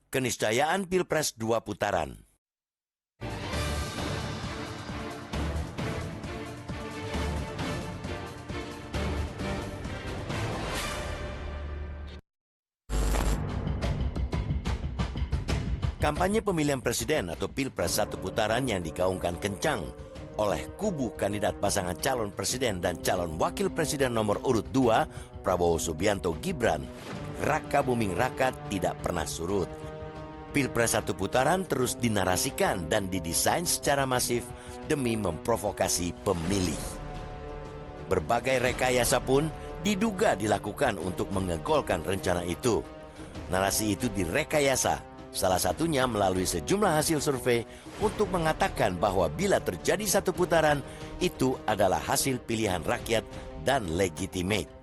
Keniscayaan Pilpres 2 putaran. Kampanye pemilihan presiden atau Pilpres 1 putaran yang digaungkan kencang oleh kubu kandidat pasangan calon presiden dan calon wakil presiden nomor urut 2, Prabowo Subianto Gibran, Raka Buming Raka tidak pernah surut. Pilpres 1 putaran terus dinarasikan dan didesain secara masif demi memprovokasi pemilih. Berbagai rekayasa pun diduga dilakukan untuk mengegolkan rencana itu. Narasi itu direkayasa, salah satunya melalui sejumlah hasil survei untuk mengatakan bahwa bila terjadi satu putaran, itu adalah hasil pilihan rakyat dan legitimate.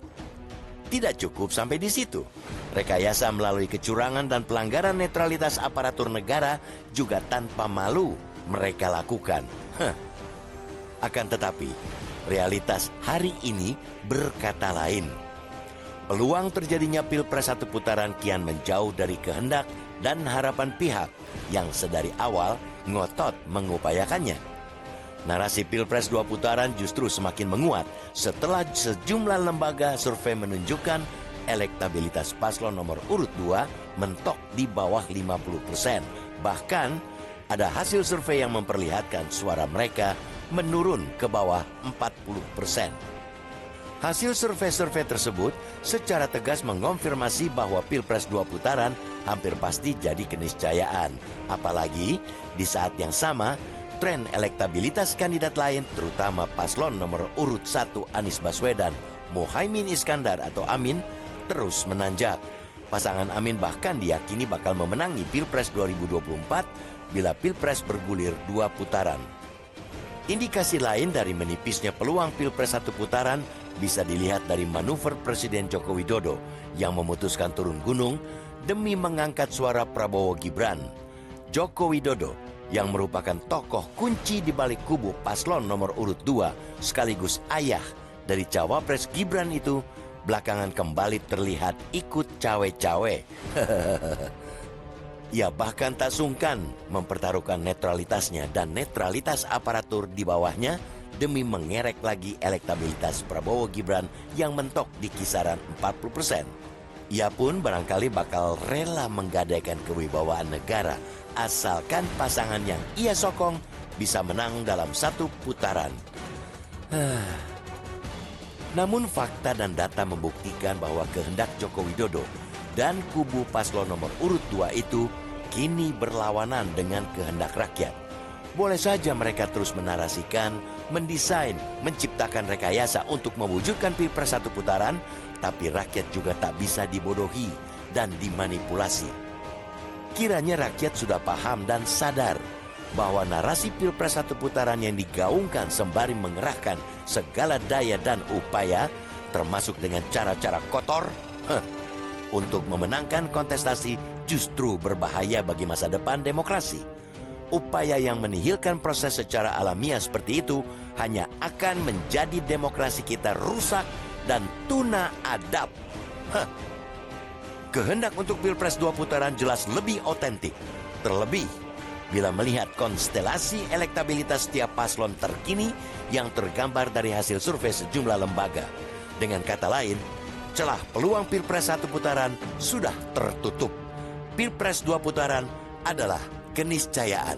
Tidak cukup sampai di situ. Rekayasa melalui kecurangan dan pelanggaran netralitas aparatur negara juga tanpa malu mereka lakukan. Akan tetapi, realitas hari ini berkata lain. Peluang terjadinya Pilpres 1 putaran kian menjauh dari kehendak dan harapan pihak yang sedari awal ngotot mengupayakannya. Narasi Pilpres 2 putaran justru semakin menguat setelah sejumlah lembaga survei menunjukkan elektabilitas paslon nomor urut 2 mentok di bawah 50%. Bahkan ada hasil survei yang memperlihatkan suara mereka menurun ke bawah 40%. Hasil survei-survei tersebut secara tegas mengonfirmasi bahwa Pilpres 2 putaran hampir pasti jadi keniscayaan. Apalagi di saat yang sama, tren elektabilitas kandidat lain, terutama paslon nomor urut 1 Anies Baswedan, Muhaimin Iskandar atau Amin, terus menanjak. Pasangan Amin bahkan diyakini bakal memenangi Pilpres 2024 bila Pilpres bergulir 2 putaran. Indikasi lain dari menipisnya peluang Pilpres 1 putaran bisa dilihat dari manuver Presiden Joko Widodo yang memutuskan turun gunung demi mengangkat suara Prabowo Gibran. Joko Widodo yang merupakan tokoh kunci di balik kubu paslon nomor urut 2 sekaligus ayah dari cawapres Gibran itu belakangan kembali terlihat ikut cawe-cawe. Ia bahkan tak sungkan mempertaruhkan netralitasnya dan netralitas aparatur di bawahnya demi mengerek lagi elektabilitas Prabowo Gibran yang mentok di kisaran 40%. Ia pun barangkali bakal rela menggadaikan kewibawaan negara asalkan pasangan yang ia sokong bisa menang dalam satu putaran. Namun fakta dan data membuktikan bahwa kehendak Joko Widodo dan kubu paslon nomor urut 2 itu kini berlawanan dengan kehendak rakyat. Boleh saja mereka terus menarasikan, mendesain, menciptakan rekayasa untuk mewujudkan Pilpres 1 putaran, tapi rakyat juga tak bisa dibodohi dan dimanipulasi. Kiranya rakyat sudah paham dan sadar bahwa narasi Pilpres 1 putaran yang digaungkan sembari mengerahkan segala daya dan upaya, termasuk dengan cara-cara kotor, untuk memenangkan kontestasi justru berbahaya bagi masa depan demokrasi. Upaya yang menihilkan proses secara alamiah seperti itu hanya akan menjadi demokrasi kita rusak dan tuna adab. Kehendak untuk Pilpres 2 putaran jelas lebih otentik. Terlebih bila melihat konstelasi elektabilitas setiap paslon terkini yang tergambar dari hasil survei sejumlah lembaga. Dengan kata lain, celah peluang Pilpres 1 putaran sudah tertutup. Pilpres 2 putaran adalah keniscayaan.